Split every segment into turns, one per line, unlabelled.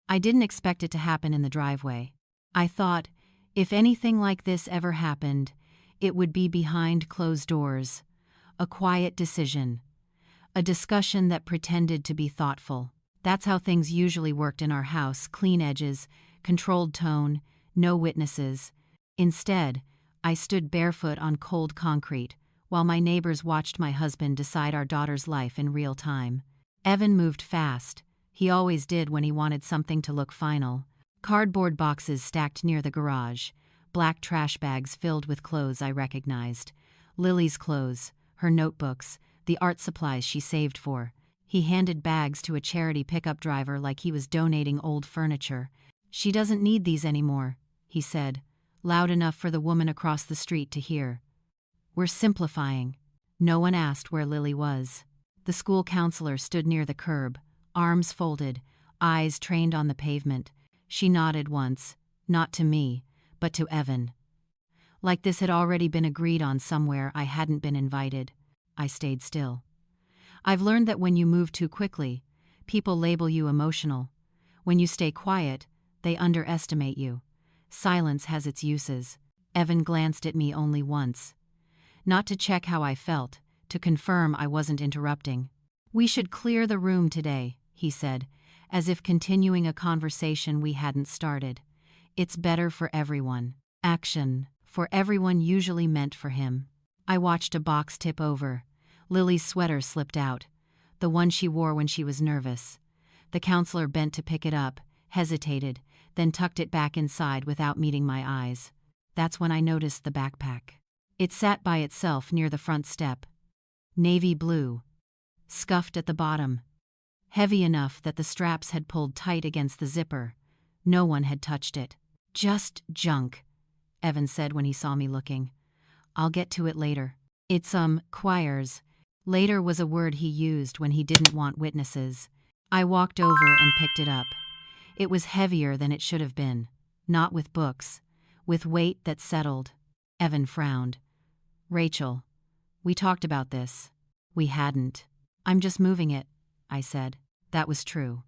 I didn't expect it to happen in the driveway. I thought, if anything like this ever happened, it would be behind closed doors. A quiet decision. A discussion that pretended to be thoughtful. That's how things usually worked in our house: clean edges, controlled tone, no witnesses. Instead, I stood barefoot on cold concrete, while my neighbors watched my husband decide our daughter's life in real time. Evan moved fast. He always did when he wanted something to look final. Cardboard boxes stacked near the garage, black trash bags filled with clothes I recognized. Lily's clothes, her notebooks, the art supplies she saved for. He handed bags to a charity pickup driver like he was donating old furniture. "She doesn't need these anymore," he said, loud enough for the woman across the street to hear. "We're simplifying." No one asked where Lily was. The school counselor stood near the curb, arms folded, eyes trained on the pavement. She nodded once, not to me, but to Evan. Like this had already been agreed on somewhere I hadn't been invited. I stayed still. I've learned that when you move too quickly, people label you emotional. When you stay quiet, they underestimate you. Silence has its uses. Evan glanced at me only once. Not to check how I felt, to confirm I wasn't interrupting. "We should clear the room today," he said, as if continuing a conversation we hadn't started. "It's better for everyone." Action, for everyone, usually meant for him. I watched a box tip over. Lily's sweater slipped out, the one she wore when she was nervous. The counselor bent to pick it up, hesitated, then tucked it back inside without meeting my eyes. That's when I noticed the backpack. It sat by itself near the front step. Navy blue. Scuffed at the bottom. Heavy enough that the straps had pulled tight against the zipper. No one had touched it. "Just junk," Evan said when he saw me looking. "I'll get to it later." "It's choirs." Later was a word he used when he didn't want witnesses. I walked over and picked it up. It was heavier than it should have been. Not with books. With weight that settled. Evan frowned. "Rachel, we talked about this." "We hadn't." "I'm just moving it," I said. That was true.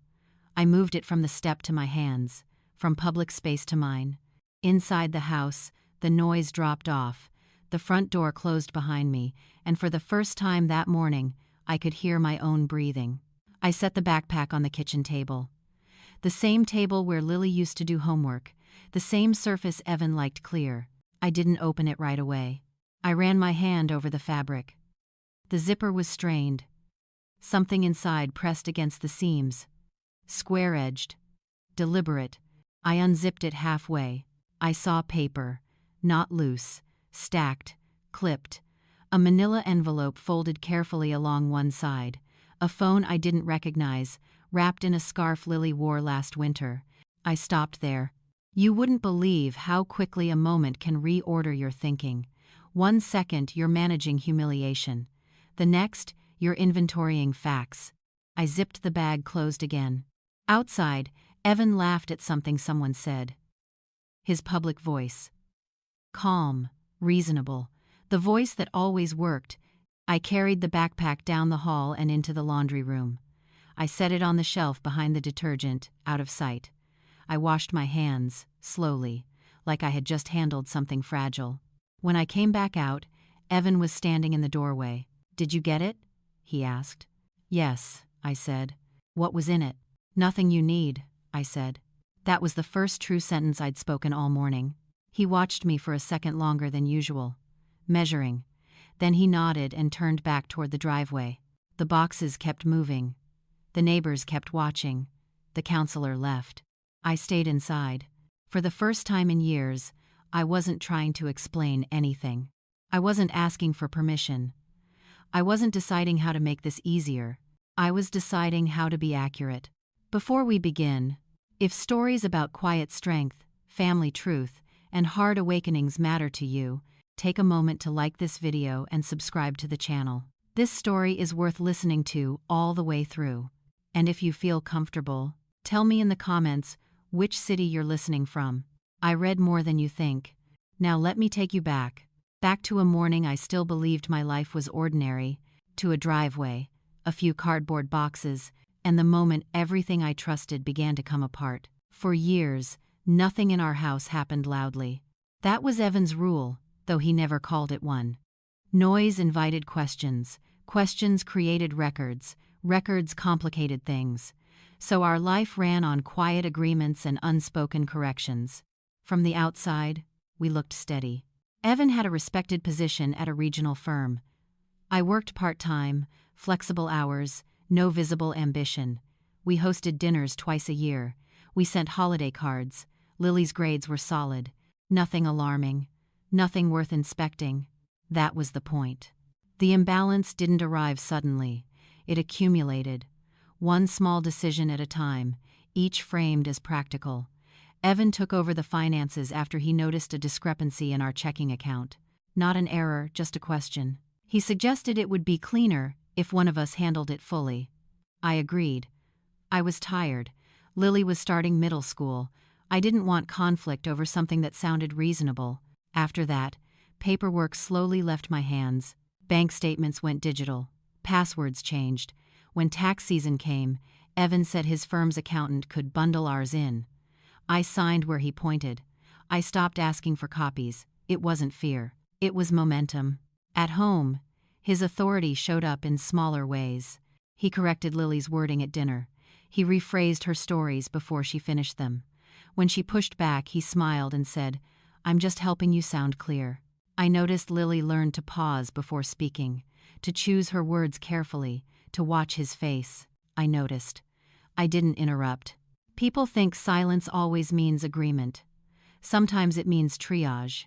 I moved it from the step to my hands, from public space to mine. Inside the house, the noise dropped off. The front door closed behind me, and for the first time that morning, I could hear my own breathing. I set the backpack on the kitchen table. The same table where Lily used to do homework, the same surface Evan liked clear. I didn't open it right away. I ran my hand over the fabric. The zipper was strained. Something inside pressed against the seams. Square-edged. Deliberate. I unzipped it halfway. I saw paper. Not loose. Stacked. Clipped. A manila envelope folded carefully along one side. A phone I didn't recognize, wrapped in a scarf Lily wore last winter. I stopped there. You wouldn't believe how quickly a moment can reorder your thinking. 1 second you're managing humiliation. The next, you're inventorying facts. I zipped the bag closed again. Outside, Evan laughed at something someone said. His public voice. Calm, reasonable. The voice that always worked. I carried the backpack down the hall and into the laundry room. I set it on the shelf behind the detergent, out of sight. I washed my hands, slowly, like I had just handled something fragile. When I came back out, Evan was standing in the doorway. "Did you get it?" he asked. "Yes," I said. "What was in it?" "Nothing you need," I said. That was the first true sentence I'd spoken all morning. He watched me for a second longer than usual, measuring. Then he nodded and turned back toward the driveway. The boxes kept moving. The neighbors kept watching. The counselor left. I stayed inside. For the first time in years, I wasn't trying to explain anything. I wasn't asking for permission. I wasn't deciding how to make this easier. I was deciding how to be accurate. Before we begin, if stories about quiet strength, family truth, and hard awakenings matter to you, take a moment to like this video and subscribe to the channel. This story is worth listening to all the way through. And if you feel comfortable, tell me in the comments which city you're listening from. I read more than you think. Now let me take you back to a morning I still believed my life was ordinary, to a driveway, a few cardboard boxes, and the moment everything I trusted began to come apart. For years, nothing in our house happened loudly. That was Evan's rule, though he never called it one. Noise invited questions, questions created records, records complicated things. So our life ran on quiet agreements and unspoken corrections. From the outside, we looked steady. Evan had a respected position at a regional firm. I worked part-time, flexible hours, no visible ambition. We hosted dinners twice a year. We sent holiday cards. Lily's grades were solid. Nothing alarming. Nothing worth inspecting. That was the point. The imbalance didn't arrive suddenly. It accumulated. One small decision at a time, each framed as practical. Evan took over the finances after he noticed a discrepancy in our checking account. Not an error, just a question. He suggested it would be cleaner if one of us handled it fully. I agreed. I was tired. Lily was starting middle school. I didn't want conflict over something that sounded reasonable. After that, paperwork slowly left my hands. Bank statements went digital. Passwords changed. When tax season came, Evan said his firm's accountant could bundle ours in. I signed where he pointed. I stopped asking for copies. It wasn't fear. It was momentum. At home, his authority showed up in smaller ways. He corrected Lily's wording at dinner. He rephrased her stories before she finished them. When she pushed back, he smiled and said, "I'm just helping you sound clear." I noticed Lily learned to pause before speaking, to choose her words carefully, to watch his face. I noticed. I didn't interrupt. People think silence always means agreement. Sometimes it means triage.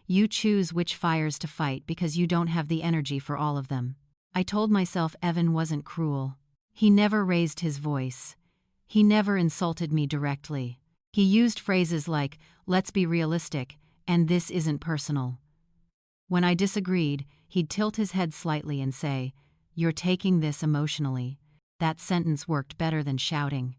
You choose which fires to fight because you don't have the energy for all of them. I told myself Evan wasn't cruel. He never raised his voice. He never insulted me directly. He used phrases like, "Let's be realistic," and "This isn't personal." When I disagreed, he'd tilt his head slightly and say, "You're taking this emotionally." That sentence worked better than shouting.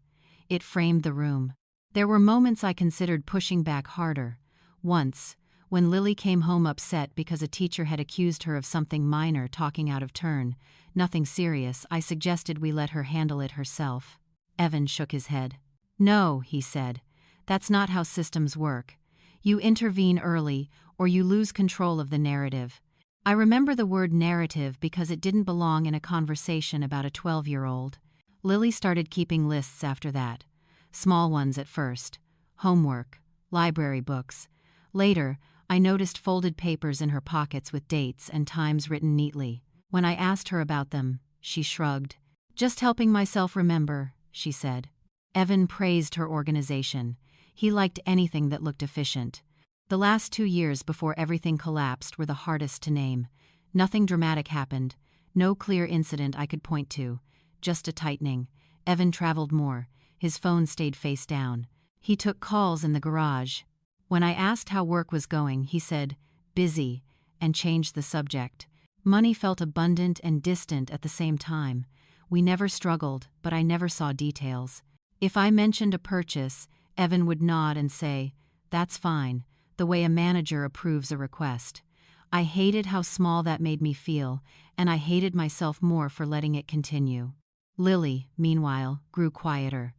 It framed the room. There were moments I considered pushing back harder. Once, when Lily came home upset because a teacher had accused her of something minor, talking out of turn, nothing serious, I suggested we let her handle it herself. Evan shook his head. "No," he said. "That's not how systems work. You intervene early, or you lose control of the narrative." I remember the word narrative because it didn't belong in a conversation about a 12-year-old. Lily started keeping lists after that. Small ones at first. Homework, library books. Later, I noticed folded papers in her pockets with dates and times written neatly. When I asked her about them, she shrugged. "Just helping myself remember," she said. Evan praised her organization. He liked anything that looked efficient. The last 2 years before everything collapsed were the hardest to name. Nothing dramatic happened. No clear incident I could point to. Just a tightening. Evan traveled more. His phone stayed face down. He took calls in the garage. When I asked how work was going, he said, "Busy," and changed the subject. Money felt abundant and distant at the same time. We never struggled, but I never saw details. If I mentioned a purchase, Evan would nod and say, "That's fine," the way a manager approves a request. I hated how small that made me feel, and I hated myself more for letting it continue. Lily, meanwhile, grew quieter.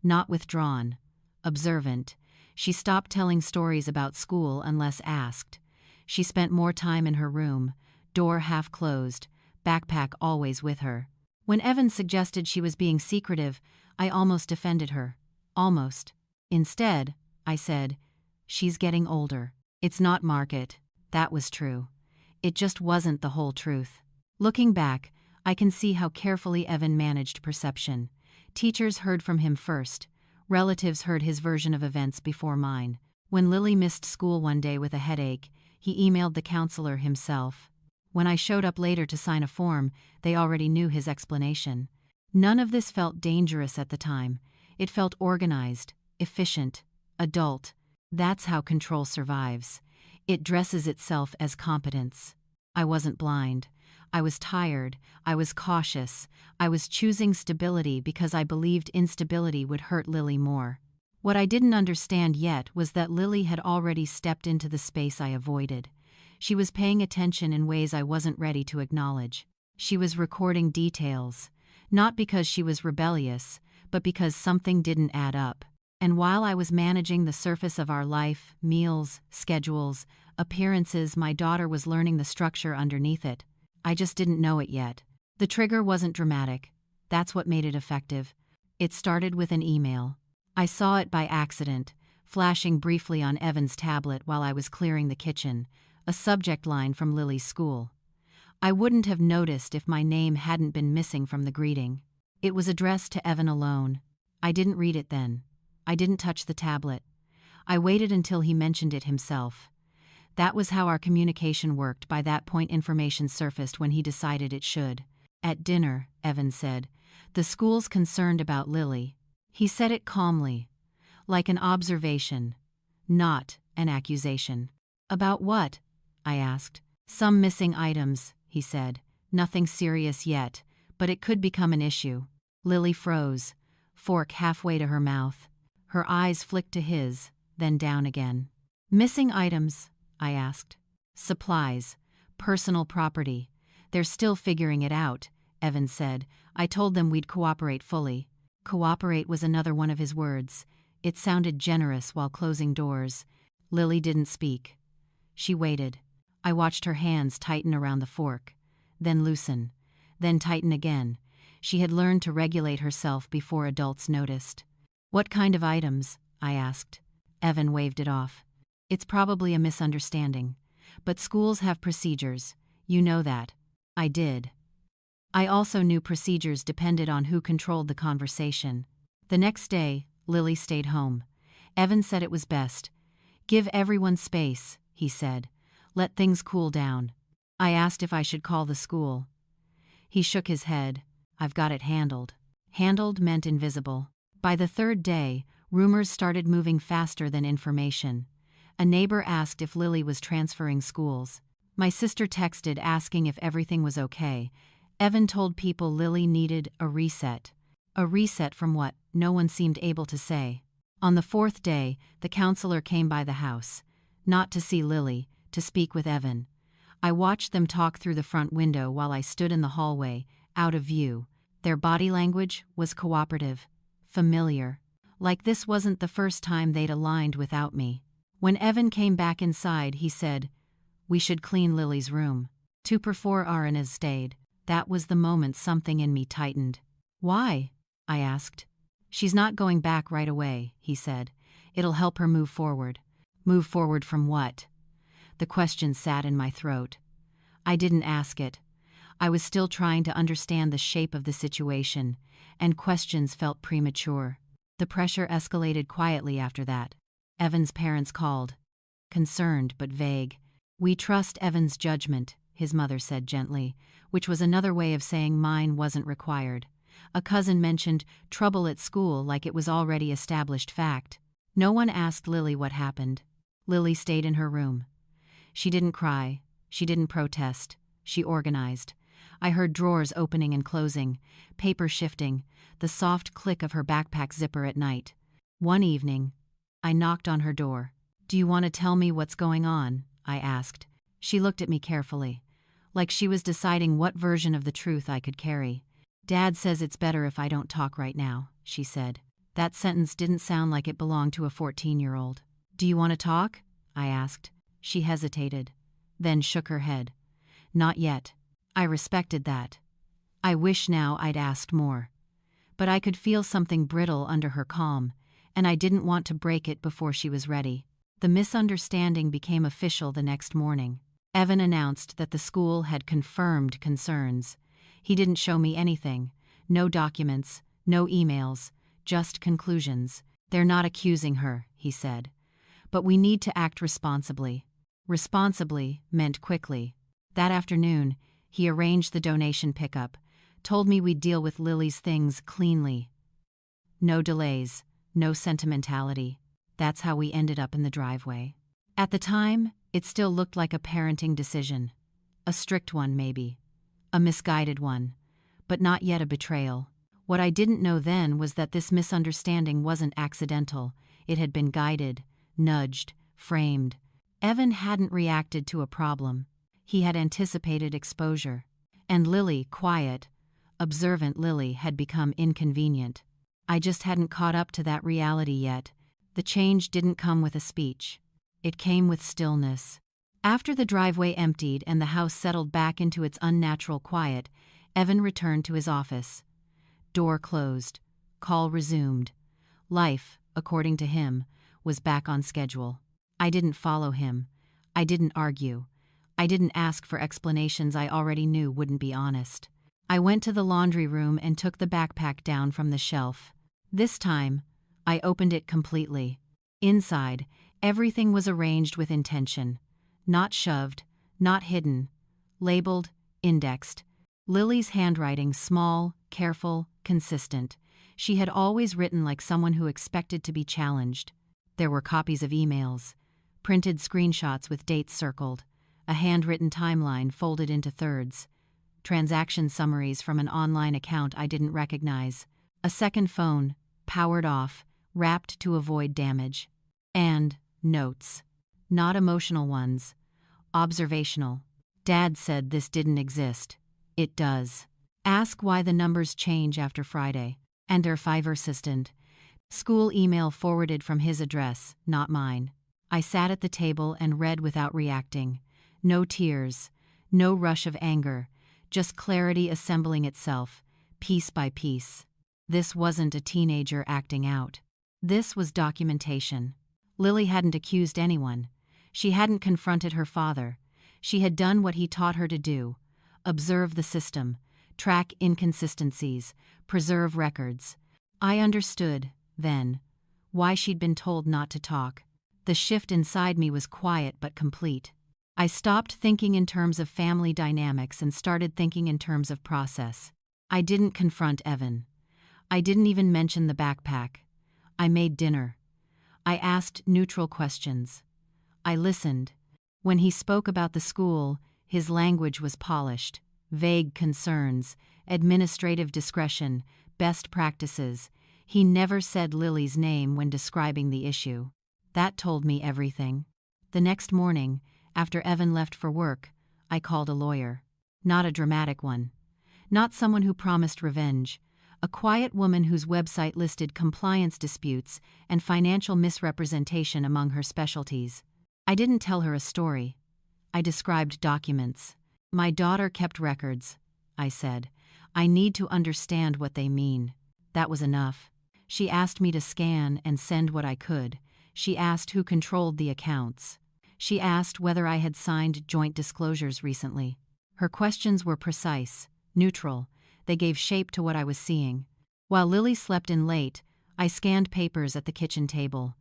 Not withdrawn. Observant. She stopped telling stories about school unless asked. She spent more time in her room, door half closed, backpack always with her. When Evan suggested she was being secretive, I almost defended her. Almost. Instead, I said, "She's getting older. It's not market." That was true. It just wasn't the whole truth. Looking back, I can see how carefully Evan managed perception. Teachers heard from him first. Relatives heard his version of events before mine. When Lily missed school one day with a headache, he emailed the counselor himself. When I showed up later to sign a form, they already knew his explanation. None of this felt dangerous at the time. It felt organized, efficient, adult. That's how control survives. It dresses itself as competence. I wasn't blind. I was tired. I was cautious. I was choosing stability because I believed instability would hurt Lily more. What I didn't understand yet was that Lily had already stepped into the space I avoided. She was paying attention in ways I wasn't ready to acknowledge. She was recording details. Not because she was rebellious, but because something didn't add up. And while I was managing the surface of our life, meals, schedules, appearances, my daughter was learning the structure underneath it. I just didn't know it yet. The trigger wasn't dramatic. That's what made it effective. It started with an email. I saw it by accident, flashing briefly on Evan's tablet while I was clearing the kitchen, a subject line from Lily's school. I wouldn't have noticed if my name hadn't been missing from the greeting. It was addressed to Evan alone. I didn't read it then. I didn't touch the tablet. I waited until he mentioned it himself. That was how our communication worked. By that point, information surfaced when he decided it should. At dinner, Evan said, "The school's concerned about Lily." He said it calmly, like an observation, not an accusation. "About what?" I asked. "Some missing items," he said. "Nothing serious yet, but it could become an issue." Lily froze, fork halfway to her mouth. Her eyes flicked to his, then down again. "Missing items?" I asked. "Supplies. Personal property. They're still figuring it out," Evan said. "I told them we'd cooperate fully." Cooperate was another one of his words. It sounded generous while closing doors. Lily didn't speak. She waited. I watched her hands tighten around the fork, then loosen, then tighten again. She had learned to regulate herself before adults noticed. "What kind of items?" I asked. Evan waved it off. "It's probably a misunderstanding. But schools have procedures. You know that." I did. I also knew procedures depended on who controlled the conversation. The next day, Lily stayed home. Evan said it was best. "Give everyone space," he said. "Let things cool down." I asked if I should call the school. He shook his head. "I've got it handled." Handled meant invisible. By the third day, rumors started moving faster than information. A neighbor asked if Lily was transferring schools. My sister texted asking if everything was okay. Evan told people Lily needed a reset. A reset from what? No one seemed able to say. On the fourth day, the counselor came by the house. Not to see Lily, to speak with Evan. I watched them talk through the front window while I stood in the hallway, out of view. Their body language was cooperative, familiar. Like this wasn't the first time they'd aligned without me. When Evan came back inside, he said, "We should clean Lily's room." 2 Arana's stayed. That was the moment something in me tightened. "Why?" I asked. "She's not going back right away," he said. "It'll help her move forward." Move forward from what? The question sat in my throat. I didn't ask it. I was still trying to understand the shape of the situation, and questions felt premature. The pressure escalated quietly after that. Evan's parents called. Concerned but vague. "We trust Evan's judgment," his mother said gently, which was another way of saying mine wasn't required. A cousin mentioned trouble at school like it was already established fact. No one asked Lily what happened. Lily stayed in her room. She didn't cry. She didn't protest. She organized. I heard drawers opening and closing, paper shifting, the soft click of her backpack zipper at night. One evening, I knocked on her door. "Do you want to tell me what's going on?" I asked. She looked at me carefully, like she was deciding what version of the truth I could carry. "Dad says it's better if I don't talk right now," she said. That sentence didn't sound like it belonged to a 14-year-old. "Do you want to talk?" I asked. She hesitated, then shook her head. "Not yet." I respected that. I wish now I'd asked more. But I could feel something brittle under her calm, and I didn't want to break it before she was ready. The misunderstanding became official the next morning. Evan announced that the school had confirmed concerns. He didn't show me anything. No documents, no emails, just conclusions. "They're not accusing her," he said. "But we need to act responsibly." Responsibly meant quickly. That afternoon, he arranged the donation pickup, told me we'd deal with Lily's things cleanly. No delays, no sentimentality. That's how we ended up in the driveway. At the time, it still looked like a parenting decision. A strict one, maybe. A misguided one. But not yet a betrayal. What I didn't know then was that this misunderstanding wasn't accidental. It had been guided, nudged, framed. Evan hadn't reacted to a problem. He had anticipated exposure. And Lily, quiet, observant Lily had become inconvenient. I just hadn't caught up to that reality yet. The change didn't come with a speech. It came with stillness. After the driveway emptied and the house settled back into its unnatural quiet, Evan returned to his office. Door closed. Call resumed. Life, according to him, was back on schedule. I didn't follow him. I didn't argue. I didn't ask for explanations I already knew wouldn't be honest. I went to the laundry room and took the backpack down from the shelf. This time, I opened it completely. Inside, everything was arranged with intention. Not shoved, not hidden. Labeled, indexed. Lily's handwriting small, careful, consistent. She had always written like someone who expected to be challenged. There were copies of emails, printed screenshots with dates circled, a handwritten timeline folded into thirds, transaction summaries from an online account I didn't recognize, a second phone, powered off, wrapped to avoid damage, and notes. Not emotional ones. Observational. Dad said this didn't exist. It does. Ask why the numbers change after Friday. And our Fiverr assistant. School email forwarded from his address, not mine. I sat at the table and read without reacting. No tears. No rush of anger. Just clarity assembling itself, piece by piece. This wasn't a teenager acting out. This was documentation. Lily hadn't accused anyone. She hadn't confronted her father. She had done what he taught her to do: observe the system, track inconsistencies, preserve records. I understood, then, why she'd been told not to talk. The shift inside me was quiet but complete. I stopped thinking in terms of family dynamics and started thinking in terms of process. I didn't confront Evan. I didn't even mention the backpack. I made dinner. I asked neutral questions. I listened. When he spoke about the school, his language was polished. Vague concerns, administrative discretion, best practices. He never said Lily's name when describing the issue. That told me everything. The next morning, after Evan left for work, I called a lawyer. Not a dramatic one. Not someone who promised revenge. A quiet woman whose website listed compliance disputes and financial misrepresentation among her specialties. I didn't tell her a story. I described documents. My daughter kept records, I said. I need to understand what they mean. That was enough. She asked me to scan and send what I could. She asked who controlled the accounts. She asked whether I had signed joint disclosures recently. Her questions were precise, neutral. They gave shape to what I was seeing. While Lily slept in late, I scanned papers at the kitchen table.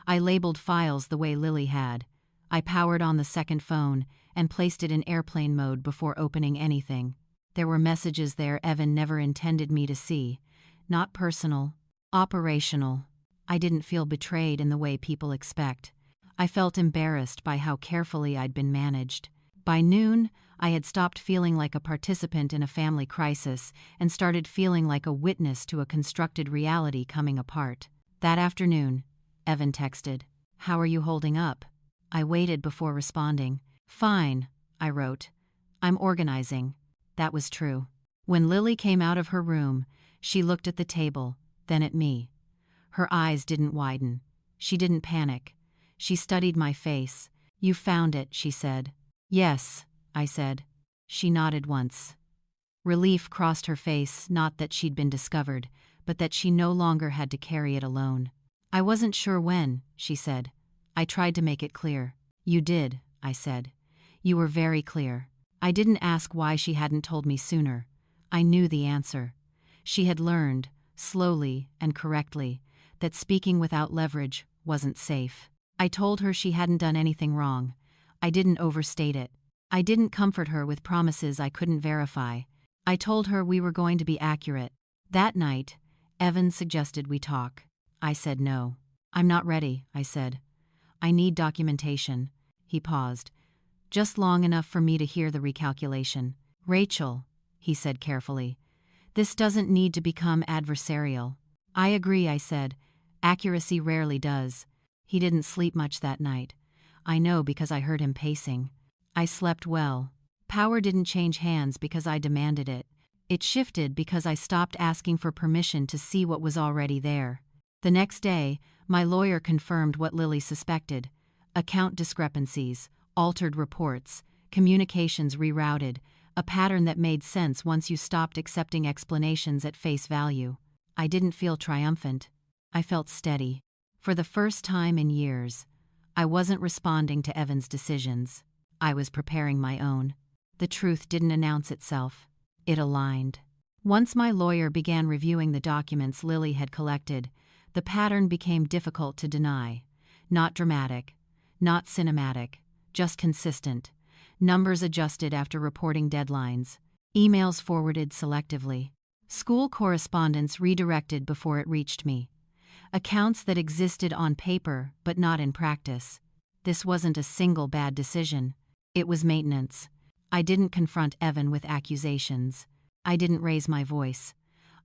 I labeled files the way Lily had. I powered on the second phone and placed it in airplane mode before opening anything. There were messages there Evan never intended me to see. Not personal, operational. I didn't feel betrayed in the way people expect. I felt embarrassed by how carefully I'd been managed. By noon, I had stopped feeling like a participant in a family crisis and started feeling like a witness to a constructed reality coming apart. That afternoon, Evan texted, "How are you holding up?" I waited before responding. "Fine," I wrote. "I'm organizing." That was true. When Lily came out of her room, she looked at the table, then at me. Her eyes didn't widen. She didn't panic. She studied my face. "You found it," she said. "Yes," I said. She nodded once. Relief crossed her face, not that she'd been discovered, but that she no longer had to carry it alone. "I wasn't sure when," she said. I tried to make it clear. "You did," I said. "You were very clear." I didn't ask why she hadn't told me sooner. I knew the answer. She had learned, slowly and correctly, that speaking without leverage wasn't safe. I told her she hadn't done anything wrong. I didn't overstate it. I didn't comfort her with promises I couldn't verify. I told her we were going to be accurate. That night, Evan suggested we talk. I said no. "I'm not ready," I said. "I need documentation." He paused, just long enough for me to hear the recalculation. "Rachel," he said carefully, "this doesn't need to become adversarial." "I agree," I said. "Accuracy rarely does." He didn't sleep much that night. I know because I heard him pacing. I slept well. Power didn't change hands because I demanded it. It shifted because I stopped asking for permission to see what was already there. The next day, my lawyer confirmed what Lily suspected: account discrepancies, altered reports, communications rerouted, a pattern that made sense once you stopped accepting explanations at face value. I didn't feel triumphant. I felt steady. For the first time in years, I wasn't responding to Evan's decisions. I was preparing my own. The truth didn't announce itself. It aligned. Once my lawyer began reviewing the documents Lily had collected, the pattern became difficult to deny. Not dramatic, not cinematic, just consistent. Numbers adjusted after reporting deadlines. Emails forwarded selectively. School correspondence redirected before it reached me. Accounts that existed on paper but not in practice. This wasn't a single bad decision. It was maintenance. I didn't confront Evan with accusations. I didn't raise my voice.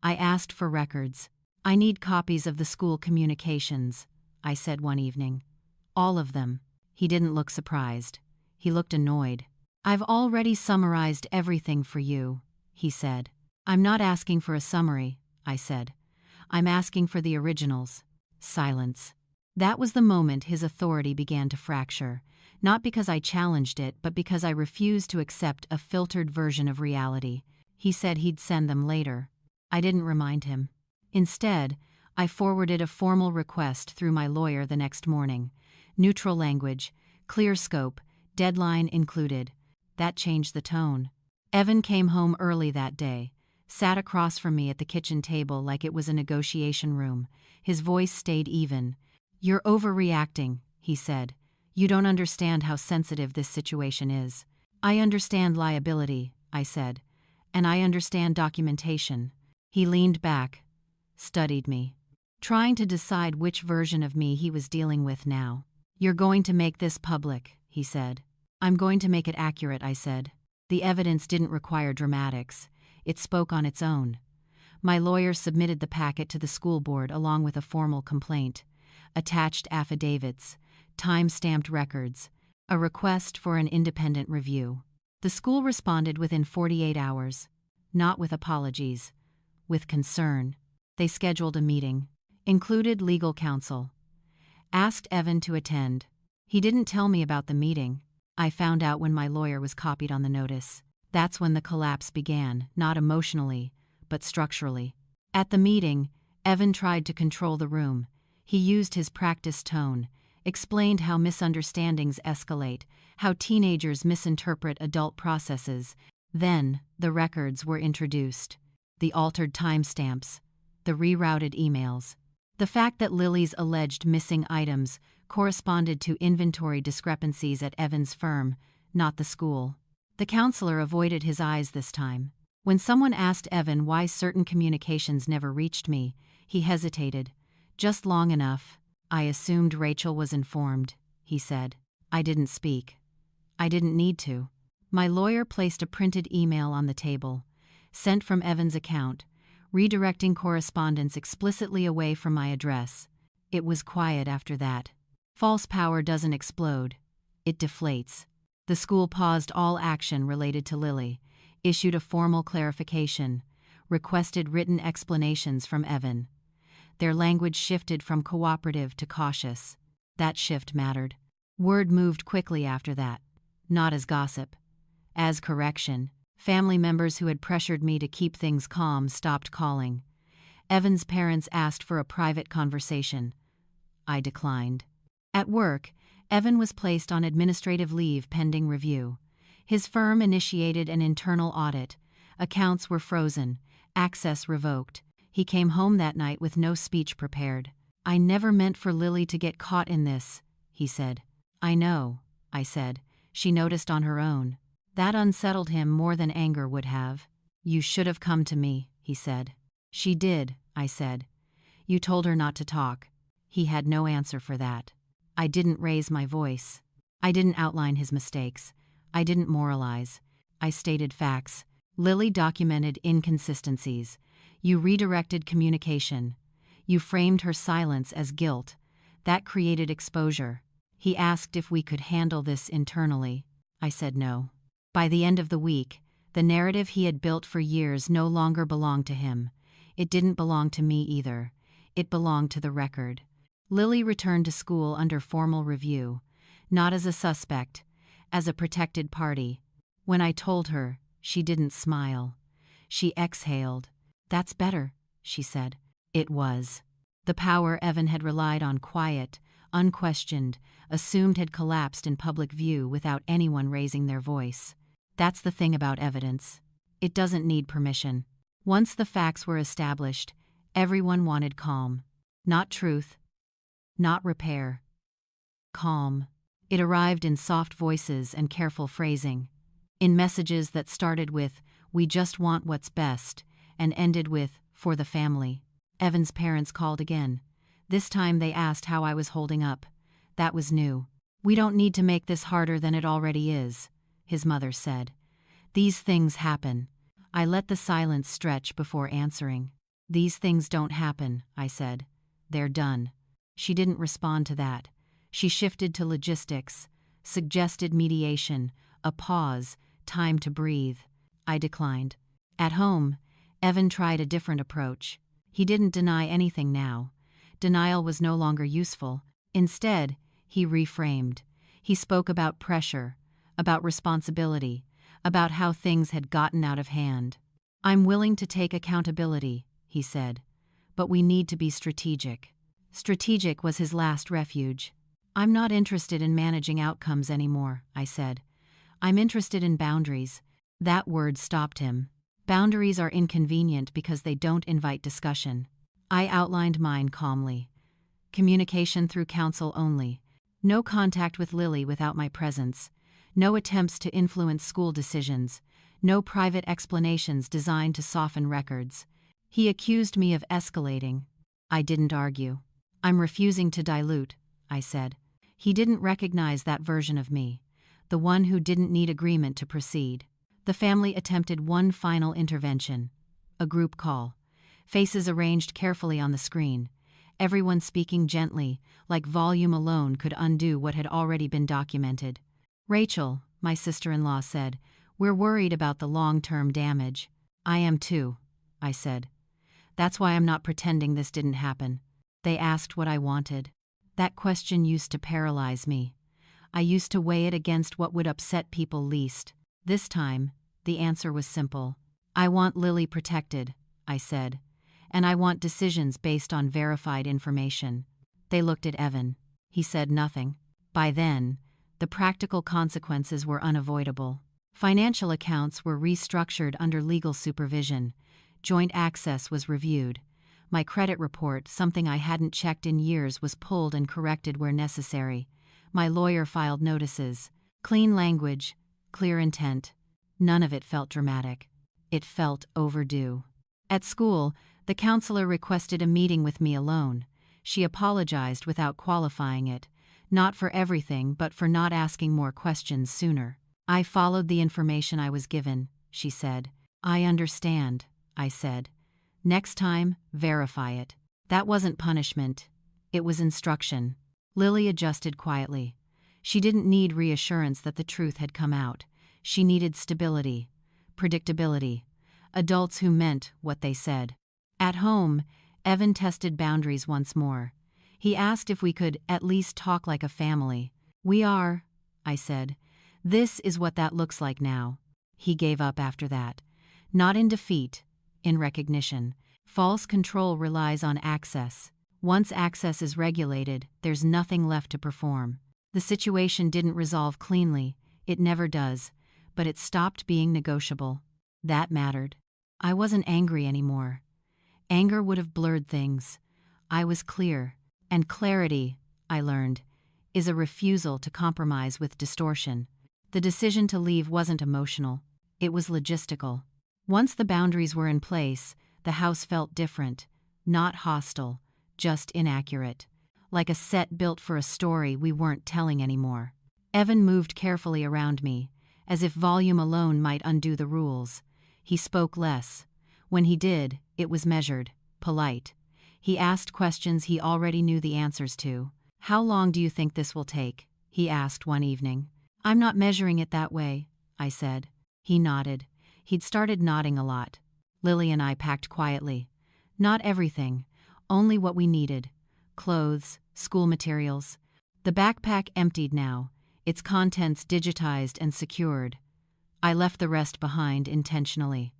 I asked for records. "I need copies of the school communications," I said one evening. "All of them." He didn't look surprised. He looked annoyed. "I've already summarized everything for you," he said. "I'm not asking for a summary," I said. "I'm asking for the originals." Silence. That was the moment his authority began to fracture, not because I challenged it, but because I refused to accept a filtered version of reality. He said he'd send them later. I didn't remind him. Instead, I forwarded a formal request through my lawyer the next morning. Neutral language, clear scope, deadline included. That changed the tone. Evan came home early that day, sat across from me at the kitchen table like it was a negotiation room. His voice stayed even. "You're overreacting," he said. "You don't understand how sensitive this situation is." "I understand liability," I said. "And I understand documentation." He leaned back, studied me, trying to decide which version of me he was dealing with now. "You're going to make this public," he said. "I'm going to make it accurate," I said. The evidence didn't require dramatics. It spoke on its own. My lawyer submitted the packet to the school board along with a formal complaint, attached affidavits, time-stamped records, a request for an independent review. The school responded within 48 hours, not with apologies, with concern. They scheduled a meeting, included legal counsel, asked Evan to attend. He didn't tell me about the meeting. I found out when my lawyer was copied on the notice. That's when the collapse began, not emotionally, but structurally. At the meeting, Evan tried to control the room. He used his practiced tone, explained how misunderstandings escalate, how teenagers misinterpret adult processes. Then, the records were introduced. The altered timestamps, the rerouted emails. The fact that Lily's alleged missing items corresponded to inventory discrepancies at Evan's firm, not the school. The counselor avoided his eyes this time. When someone asked Evan why certain communications never reached me, he hesitated. "Just long enough. I assumed Rachel was informed," he said. I didn't speak. I didn't need to. My lawyer placed a printed email on the table, sent from Evan's account, redirecting correspondence explicitly away from my address. It was quiet after that. False power doesn't explode. It deflates. The school paused all action related to Lily, issued a formal clarification, requested written explanations from Evan. Their language shifted from cooperative to cautious. That shift mattered. Word moved quickly after that. Not as gossip. As correction. Family members who had pressured me to keep things calm stopped calling. Evan's parents asked for a private conversation. I declined. At work, Evan was placed on administrative leave pending review. His firm initiated an internal audit. Accounts were frozen, access revoked. He came home that night with no speech prepared. "I never meant for Lily to get caught in this," he said. "I know," I said. "She noticed on her own." That unsettled him more than anger would have. "You should have come to me," he said. "She did," I said. "You told her not to talk." He had no answer for that. I didn't raise my voice. I didn't outline his mistakes. I didn't moralize. I stated facts. Lily documented inconsistencies. You redirected communication. You framed her silence as guilt. That created exposure. He asked if we could handle this internally. I said no. By the end of the week, The narrative he had built for years no longer belonged to him. It didn't belong to me either. It belonged to the record. Lily returned to school under formal review, not as a suspect, as a protected party. When I told her, she didn't smile. She exhaled. "That's better," she said. It was. The power Evan had relied on, quiet, unquestioned, assumed, had collapsed in public view without anyone raising their voice. That's the thing about evidence. It doesn't need permission. Once the facts were established, everyone wanted calm. Not truth. Not repair. Calm. It arrived in soft voices and careful phrasing. In messages that started with, "We just want what's best," and ended with, "For the family." Evan's parents called again. This time they asked how I was holding up. That was new. "We don't need to make this harder than it already is," his mother said. "These things happen." I let the silence stretch before answering. "These things don't happen," I said. "They're done." She didn't respond to that. She shifted to logistics, suggested mediation, a pause, time to breathe. I declined. At home, Evan tried a different approach. He didn't deny anything now. Denial was no longer useful. Instead, he reframed. He spoke about pressure, about responsibility, about how things had gotten out of hand. "I'm willing to take accountability," he said, "but we need to be strategic." Strategic was his last refuge. "I'm not interested in managing outcomes anymore," I said. "I'm interested in boundaries." That word stopped him. Boundaries are inconvenient because they don't invite discussion. I outlined mine calmly. Communication through counsel only. No contact with Lily without my presence. No attempts to influence school decisions. No private explanations designed to soften records. He accused me of escalating. I didn't argue. "I'm refusing to dilute," I said. He didn't recognize that version of me, the one who didn't need agreement to proceed. The family attempted one final intervention. A group call. Faces arranged carefully on the screen. Everyone speaking gently, like volume alone could undo what had already been documented. "Rachel," my sister-in-law said, "we're worried about the long-term damage." "I am too," I said. "That's why I'm not pretending this didn't happen." They asked what I wanted. That question used to paralyze me. I used to weigh it against what would upset people least. This time, the answer was simple. "I want Lily protected," I said, "and I want decisions based on verified information." They looked at Evan. He said nothing. By then, the practical consequences were unavoidable. Financial accounts were restructured under legal supervision. Joint access was reviewed. My credit report, something I hadn't checked in years, was pulled and corrected where necessary. My lawyer filed notices. Clean language, clear intent. None of it felt dramatic. It felt overdue. At school, the counselor requested a meeting with me alone. She apologized without qualifying it, not for everything but for not asking more questions sooner. "I followed the information I was given," she said. "I understand," I said. "Next time, verify it." That wasn't punishment. It was instruction. Lily adjusted quietly. She didn't need reassurance that the truth had come out. She needed stability, predictability, adults who meant what they said. At home, Evan tested boundaries once more. He asked if we could at least talk like a family. "We are," I said. "This is what that looks like now." He gave up after that. Not in defeat, in recognition. False control relies on access. Once access is regulated, there's nothing left to perform. The situation didn't resolve cleanly. It never does. But it stopped being negotiable. That mattered. I wasn't angry anymore. Anger would have blurred things. I was clear. And clarity, I learned, is a refusal to compromise with distortion. The decision to leave wasn't emotional. It was logistical. Once the boundaries were in place, the house felt different. Not hostile, just inaccurate. Like a set built for a story we weren't telling anymore. Evan moved carefully around me, as if volume alone might undo the rules. He spoke less. When he did, it was measured, polite. He asked questions he already knew the answers to. "How long do you think this will take?" he asked one evening. "I'm not measuring it that way," I said. He nodded. He'd started nodding a lot. Lily and I packed quietly. Not everything, only what we needed. Clothes, school materials. The backpack emptied now, its contents digitized and secured. I left the rest behind intentionally.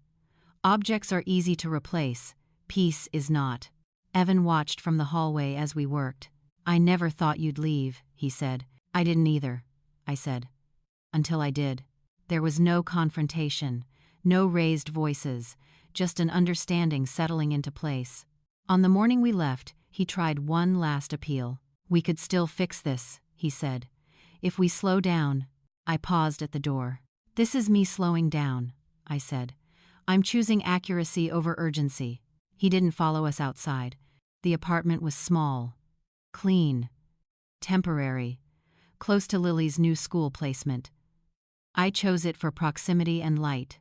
Objects are easy to replace, peace is not. Evan watched from the hallway as we worked. I never thought you'd leave, he said. I didn't either, I said. Until I did. There was no confrontation, no raised voices, just an understanding settling into place. On the morning we left, he tried one last appeal. We could still fix this, he said. If we slow down. I paused at the door. This is me slowing down, I said. I'm choosing accuracy over urgency. He didn't follow us outside. The apartment was small, clean, temporary, close to Lily's new school placement. I chose it for proximity and light.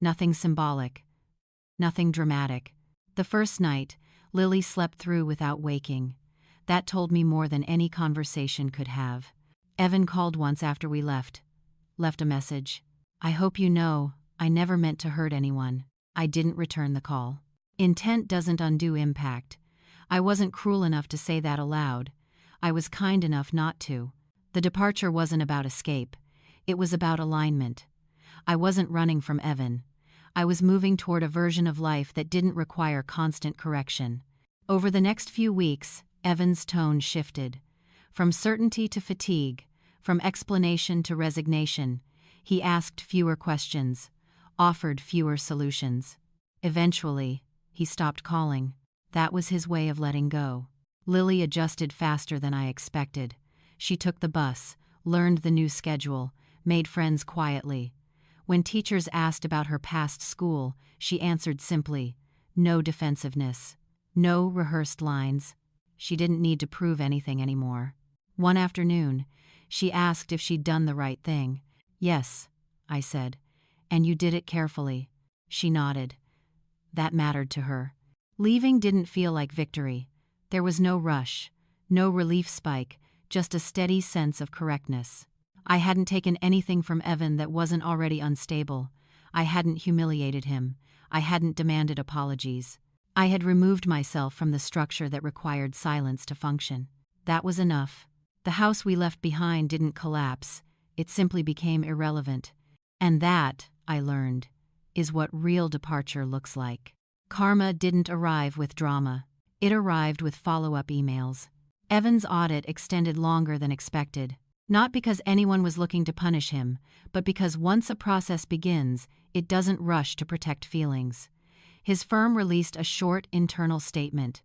Nothing symbolic, nothing dramatic. The first night, Lily slept through without waking. That told me more than any conversation could have. Evan called once after we left a message. I hope you know, I never meant to hurt anyone. I didn't return the call. Intent doesn't undo impact. I wasn't cruel enough to say that aloud. I was kind enough not to. The departure wasn't about escape. It was about alignment. I wasn't running from Evan. I was moving toward a version of life that didn't require constant correction. Over the next few weeks, Evan's tone shifted. From certainty to fatigue, from explanation to resignation, he asked fewer questions, offered fewer solutions. Eventually, he stopped calling. That was his way of letting go. Lily adjusted faster than I expected. She took the bus, learned the new schedule, made friends quietly. When teachers asked about her past school, she answered simply, no defensiveness, no rehearsed lines. She didn't need to prove anything anymore. One afternoon, she asked if she'd done the right thing. Yes, I said. And you did it carefully. She nodded. That mattered to her. Leaving didn't feel like victory. There was no rush, no relief spike, just a steady sense of correctness. I hadn't taken anything from Evan that wasn't already unstable. I hadn't humiliated him. I hadn't demanded apologies. I had removed myself from the structure that required silence to function. That was enough. The house we left behind didn't collapse. It simply became irrelevant. And that, I learned, is what real departure looks like. Karma didn't arrive with drama. It arrived with follow-up emails. Evan's audit extended longer than expected. Not because anyone was looking to punish him, but because once a process begins, it doesn't rush to protect feelings. His firm released a short internal statement.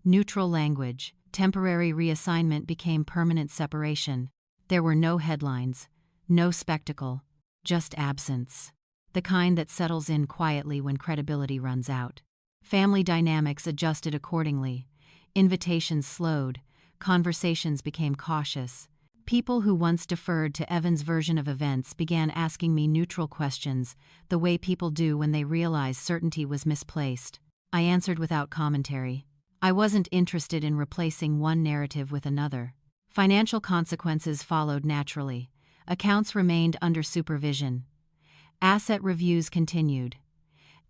Neutral language, temporary reassignment became permanent separation. There were no headlines, no spectacle, just absence. The kind that settles in quietly when credibility runs out. Family dynamics adjusted accordingly. Invitations slowed, conversations became cautious. People who once deferred to Evan's version of events began asking me neutral questions, the way people do when they realize certainty was misplaced. I answered without commentary. I wasn't interested in replacing one narrative with another. Financial consequences followed naturally. Accounts remained under supervision. Asset reviews continued.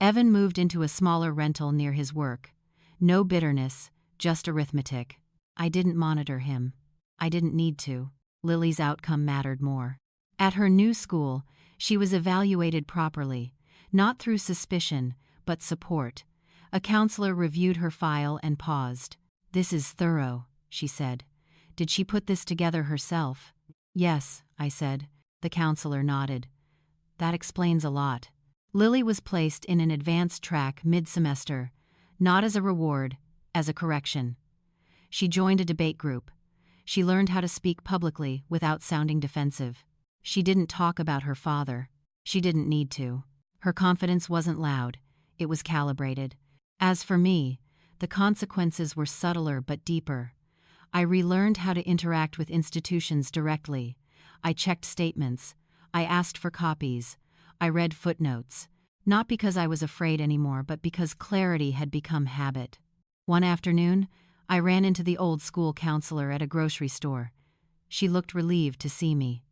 Evan moved into a smaller rental near his work. No bitterness, just arithmetic. I didn't monitor him. I didn't need to. Lily's outcome mattered more. At her new school, she was evaluated properly, not through suspicion, but support. A counselor reviewed her file and paused. This is thorough, she said. Did she put this together herself? Yes, I said. The counselor nodded. That explains a lot. Lily was placed in an advanced track mid-semester, not as a reward, as a correction. She joined a debate group. She learned how to speak publicly without sounding defensive. She didn't talk about her father. She didn't need to. Her confidence wasn't loud. It was calibrated. As for me, the consequences were subtler but deeper. I relearned how to interact with institutions directly. I checked statements. I asked for copies. I read footnotes. Not because I was afraid anymore, but because clarity had become habit. One afternoon, I ran into the old school counselor at a grocery store. She looked relieved to see me.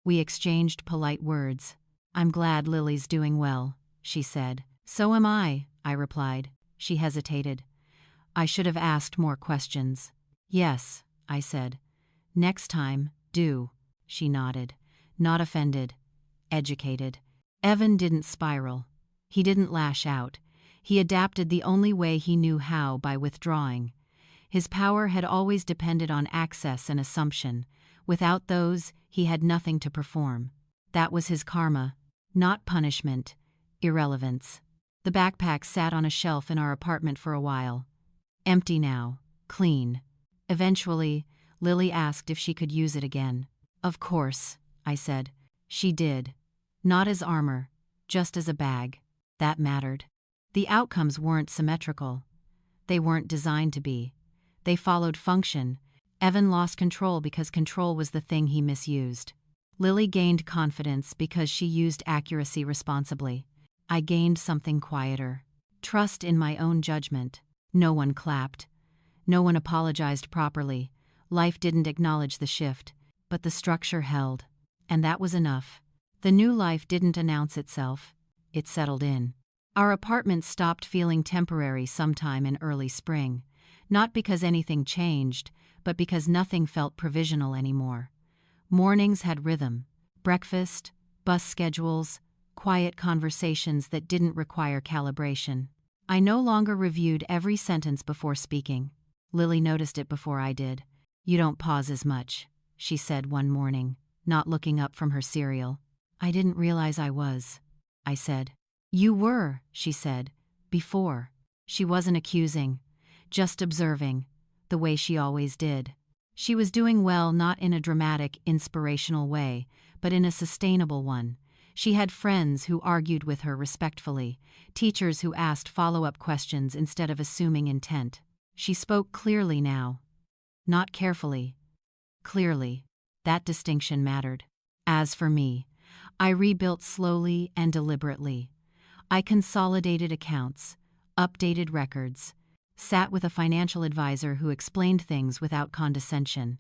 We exchanged polite words. "I'm glad Lily's doing well," she said. "So am I replied. She hesitated. I should have asked more questions. "Yes," I said. "Next time, do." She nodded. Not offended. Educated. Evan didn't spiral. He didn't lash out. He adapted the only way he knew how, by withdrawing. His power had always depended on access and assumption. Without those, he had nothing to perform. That was his karma. Not punishment. Irrelevance. The backpack sat on a shelf in our apartment for a while. Empty now. Clean. Eventually, Lily asked if she could use it again. "Of course," I said. She did. Not as armor, just as a bag. That mattered. The outcomes weren't symmetrical. They weren't designed to be. They followed function. Evan lost control because control was the thing he misused. Lily gained confidence because she used accuracy responsibly. I gained something quieter. Trust in my own judgment. No one clapped. No one apologized properly. Life didn't acknowledge the shift, but the structure held. And that was enough. The new life didn't announce itself. It settled in. Our apartment stopped feeling temporary sometime in early spring. Not because anything changed, but because nothing felt provisional anymore. Mornings had rhythm. Breakfast, bus schedules, quiet conversations that didn't require calibration. I no longer reviewed every sentence before speaking. Lily noticed it before I did. "You don't pause as much," she said one morning, not looking up from her cereal. "I didn't realize I was," I said. "You were," she said, "before." She wasn't accusing, just observing, the way she always did. She was doing well, not in a dramatic, inspirational way, but in a sustainable one. She had friends who argued with her respectfully, teachers who asked follow-up questions instead of assuming intent. She spoke clearly now. Not carefully. Clearly. That distinction mattered. As for me, I rebuilt slowly and deliberately. I consolidated accounts, updated records, sat with a financial advisor who explained things without condescension.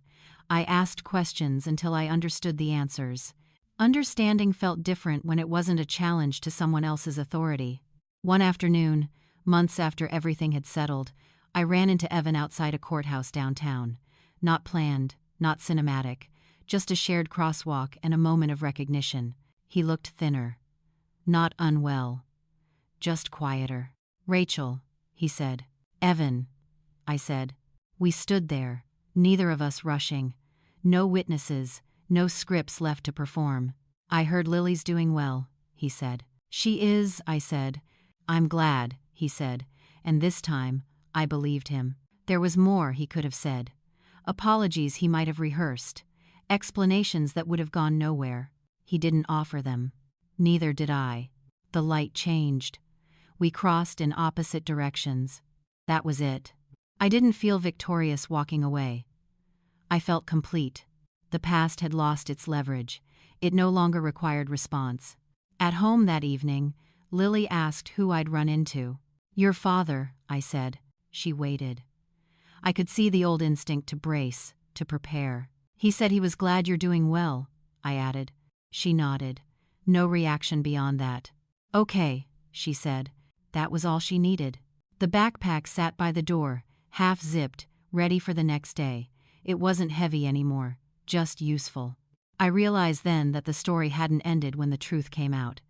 I asked questions until I understood the answers. Understanding felt different when it wasn't a challenge to someone else's authority. One afternoon, months after everything had settled, I ran into Evan outside a courthouse downtown. Not planned, not cinematic, just a shared crosswalk and a moment of recognition. He looked thinner. Not unwell. Just quieter. "Rachel," he said. "Evan," I said. We stood there, neither of us rushing. No witnesses, no scripts left to perform. "I heard Lily's doing well," he said. "She is," I said. "I'm glad," he said, and this time, I believed him. There was more he could have said. Apologies he might have rehearsed. Explanations that would have gone nowhere. He didn't offer them. Neither did I. The light changed. We crossed in opposite directions. That was it. I didn't feel victorious walking away. I felt complete. The past had lost its leverage. It no longer required response. At home that evening, Lily asked who I'd run into. "Your father," I said. She waited. I could see the old instinct to brace, to prepare. "He said he was glad you're doing well," I added. She nodded. No reaction beyond that. "Okay," she said. That was all she needed. The backpack sat by the door, half-zipped, ready for the next day. It wasn't heavy anymore, just useful. I realized then that the story hadn't ended when the truth came out.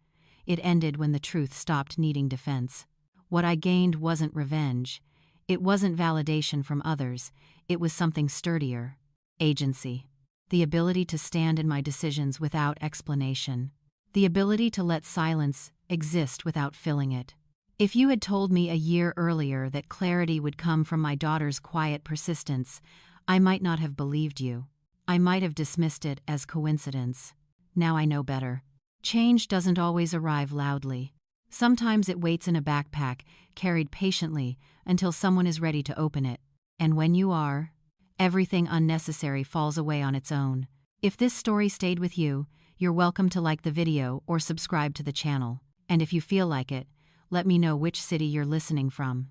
It ended when the truth stopped needing defense. What I gained wasn't revenge. It wasn't validation from others. It was something sturdier. Agency. The ability to stand in my decisions without explanation. The ability to let silence exist without filling it. If you had told me a year earlier that clarity would come from my daughter's quiet persistence, I might not have believed you. I might have dismissed it as coincidence. Now I know better. Change doesn't always arrive loudly. Sometimes it waits in a backpack, carried patiently, until someone is ready to open it. And when you are, everything unnecessary falls away on its own. If this story stayed with you, you're welcome to like the video or subscribe to the channel. And if you feel like it, let me know which city you're listening from.